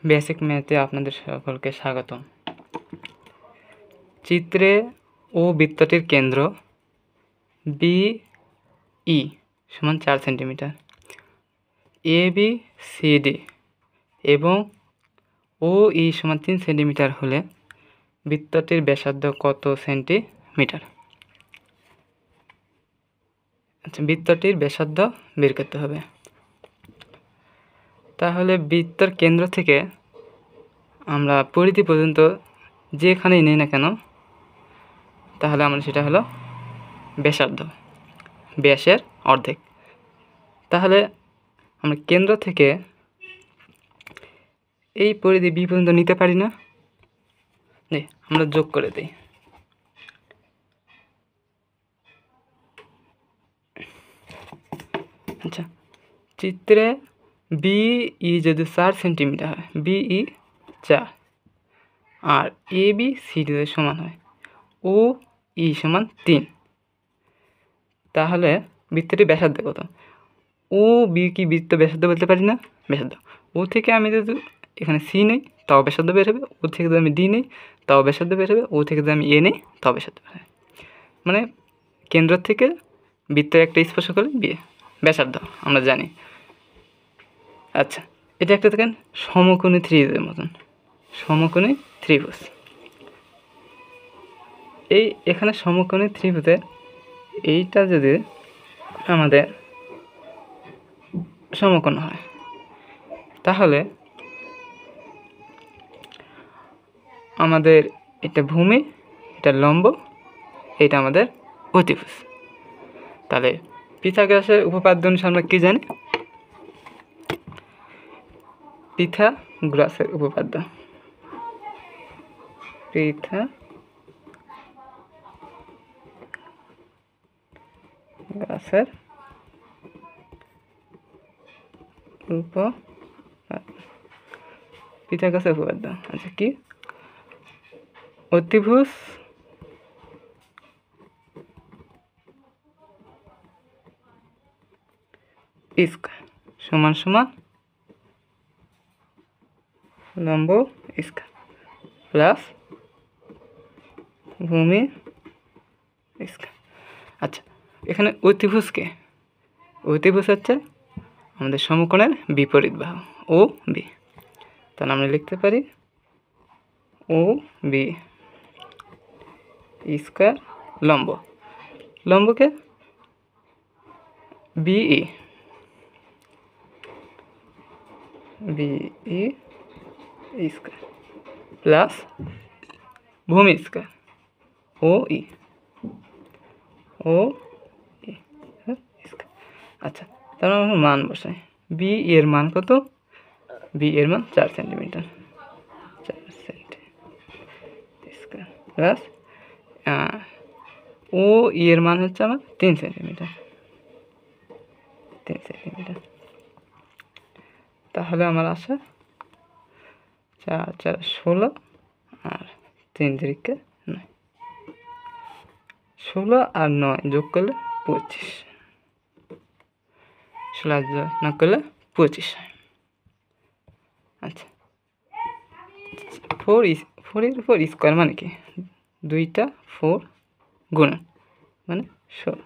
Basic ম্যাথে আপনাদের সকলকে স্বাগতম। চিত্রে ও বৃত্তটির কেন্দ্র BE সমান 4 সেন্টিমিটার, ABCD এবং OE সমান 3 সেন্টিমিটার হলে বৃত্তটির ব্যাসার্ধ কত সেন্টিমিটার? আচ্ছা, বৃত্তটির ব্যাসার্ধ বের করতে হবে। তাহলে বৃত্তের কেন্দ্র থেকে আমরা পরিধি পর্যন্ত যেখানেই নেই না কেন, তাহলে আমরা সেটা হলো ব্যাসার্ধ, ব্যাসের অর্ধেক। তাহলে আমরা কেন্দ্র থেকে এই পরিধি বি পর্যন্ত নিতে পারি না? আমরা যোগ করে দিই। আচ্ছা, চিত্রে BE যদি 4 সেন্টিমিটার হয়, BE 4, আর ABCD সমান হয় OE সমান 3, তাহলে বৃত্তটির ব্যাসার্ধ কত? OB কি বৃত্ত ব্যাসার্ধ বলতে পারি না? ব্যাসার্ধ। ও থেকে আমি যদি এখানে C নেই তাও ব্যাসার্ধ বের হবে, ও থেকে যদি আমি D নেই তাও ব্যাসার্ধ বের হবে, ও থেকে যদি আমি A নেই তাও ব্যাসার্ধ বের হবে। মানে কেন্দ্র থেকে বৃত্তের একটা স্পর্শ করলে ব্যাসার্ধ আমরা জানি। আচ্ছা, এটা একটা দেখেন সমকোণী ত্রিভুজের মতন, সমকোণী ত্রিভুজ। এখানে সমকোণী ত্রিভুজে এইটা যদি আমাদের সমকোণ হয়, তাহলে আমাদের এটা ভূমি, এটা লম্ব, এটা আমাদের অতিভুজ। তাহলে পিথাগোরাসের উপপাদ্য অনুসারে আমরা কি জানি? পিথাগোরাসের উপপাদ্য, পিথাগোরাসের উপপাদ্য। আচ্ছা, কি? অতিভুজ স্কয়ার সমান সমান লম্ব স্কয়ার প্লাস ভূমি স্কয়ার। আচ্ছা, এখানে অতিভুজকে, অতিভুজ হচ্ছে আমাদের সমকোণের বিপরীত বাহু OB। তাহলে আমরা লিখতে পারি OB স্কয়ার লম্ব, লম্বকে BE স্কয়ার প্লাস ভূমি স্কয়ার OE স্কয়ার। আচ্ছা, তাহলে আমরা মান বসাই। BE এর মান কত? BE এর মান 4 centimetre, 4 centimetre square plus OE এর মান হচ্ছে আমার 3 সেন্টিমিটার, 3 সেন্টিমিটার। তাহলে আমার আসে 4 4 16 আর 3 3 9, 16 আর 9 যোগ করলে 25, 16 যোগ করলে 25। আচ্ছা, 4 এর উপর স্কোয়ার মানে কি? 2টা 4 গুণন মানে 16,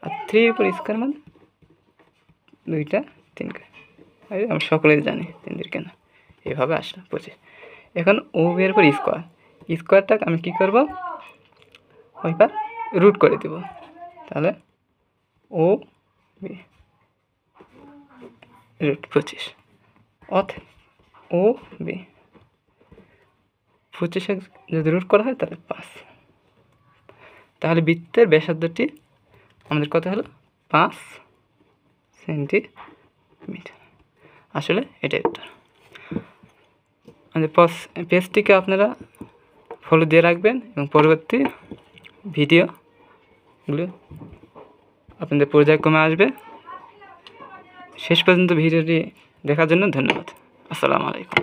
আর 3 এর উপর স্কোয়ার মানে 2টা 3 কে। আমরা সকলেই জানি 3 3 কেন, এভাবে আসলো 25। এখন OB এর উপর স্কোয়ার, স্কোয়ারটাকে আমি কি করব? ওইবার রুট করে দেব। তাহলে OB রুট 25, অতএব OB 25 যদি রুট করা হয় তাহলে 5। তাহলে বৃত্তের ব্যাসার্ধটি আমাদের কত হলো? 5 সেন্টিমিটার। আসলে এটাই উত্তর। আমাদের পেজটিকে আপনারা ফলো দিয়ে রাখবেন এবং পরবর্তী ভিডিওগুলো আপনাদের পর্যায়ক্রমে আসবে। শেষ পর্যন্ত ভিডিওটি দেখার জন্য ধন্যবাদ। আসসালামু আলাইকুম।